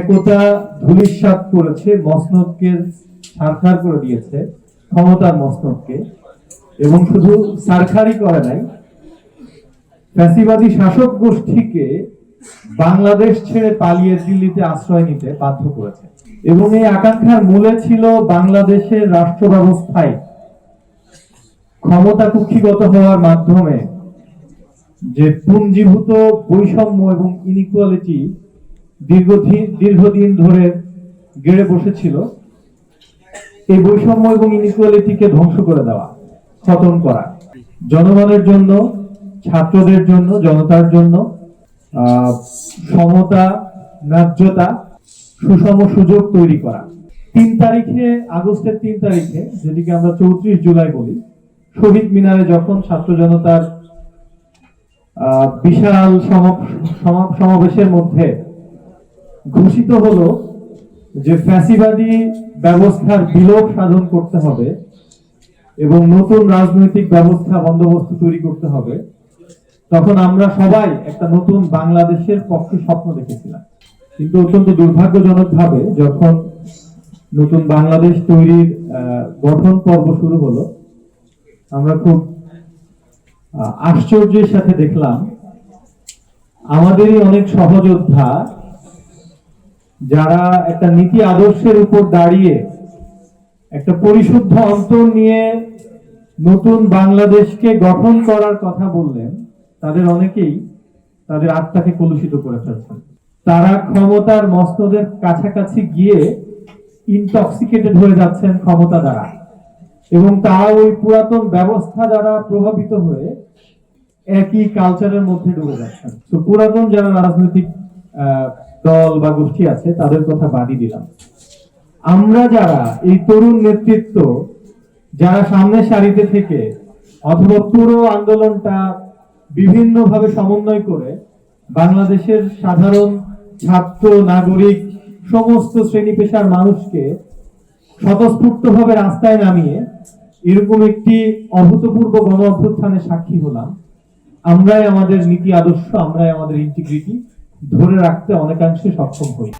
একতা ধূলিসাৎ করেছে, মসনদকে ছারখার করে দিয়েছে, ক্ষমতার মসনদকে। এবং শুধু সারখারই করে নাই, ফ্যাসিবাদী শাসক গোষ্ঠীকে বাংলাদেশ ছেড়ে পালিয়ে দিল্লিতে আশ্রয় নিতে বাধ্য করেছে। এবং এই আকাঙ্ক্ষার মূলে ছিল বাংলাদেশের রাষ্ট্র ব্যবস্থায় ক্ষমতা কুক্ষিগত হওয়ার মাধ্যমে যে পুঞ্জীভূত বৈষম্য এবং ইনইকুয়ালিটি দীর্ঘদিন ধরে গেড়ে বসেছিল, এই বৈষম্য এবং ইনইকুয়ালিটিকে ধ্বংস করে দেওয়া, খতম করা, জনগণের জন্য, ছাত্রদের জন্য, জনতার জন্য সমতা, ন্যায্যতা, সুষম সুযোগ তৈরি করা। 3 তারিখে, আগস্টের 3 তারিখে, যেটিকে আমরা 34 জুলাই বলি, শহীদ মিনারে যখন ছাত্র জনতার বিশাল সমাবেশের মধ্যে ঘোষিত হলো যে ফ্যাসিবাদী ব্যবস্থার বিলোপ সাধন করতে হবে এবং নতুন রাজনৈতিক ব্যবস্থা বন্দোবস্ত তৈরি করতে হবে, তখন আমরা সবাই একটা নতুন বাংলাদেশের পক্ষে স্বপ্ন দেখেছিলাম। কিন্তু অত্যন্ত দুর্ভাগ্যজনক ভাবে যখন নতুন বাংলাদেশ তৈরির গঠন পর্ব শুরু হলো, আমরা খুব আশ্চর্যের সাথে দেখলাম আমাদেরই অনেক সহযোদ্ধা, যারা একটা নীতি আদর্শের উপর দাঁড়িয়ে একটা পরিশুদ্ধ অন্তর নিয়ে নতুন বাংলাদেশকে গঠন করার কথা বললেন, তাদের অনেকেই তাদের আত্মাকে কলুষিত করে ফেলছেন। তারা ক্ষমতার মসনদের কাছাকাছি গিয়ে ইনটক্সিকেটেড হয়ে যাচ্ছেন ক্ষমতা দ্বারা, এবং তারা ওই পুরাতন ব্যবস্থা দ্বারা প্রভাবিত হয়ে একই কালচারের মধ্যে ডুবে যাচ্ছেন। তো পুরাতন যারা রাজনৈতিক দল বা গোষ্ঠী আছে তাদের কথা বাদই দিলাম, আমরা যারা এই তরুণ নেতৃত্ব, যারা সামনের সারিতে থেকে অথবা পুরো আন্দোলনটা বিভিন্নভাবে সমন্বয় করে বাংলাদেশের সাধারণ ছাত্র, নাগরিক, সমস্ত শ্রেণী পেশার মানুষকে স্বতঃস্ফূর্তভাবে রাস্তায় নামিয়ে এরকম একটি অভূতপূর্ব গণ অভ্যুত্থানের সাক্ষী হলাম, আমরাই আমাদের নীতি আদর্শ, আমরাই আমাদের ইন্টিগ্রিটি ধরে রাখতে অনেকাংশে সক্ষম হই।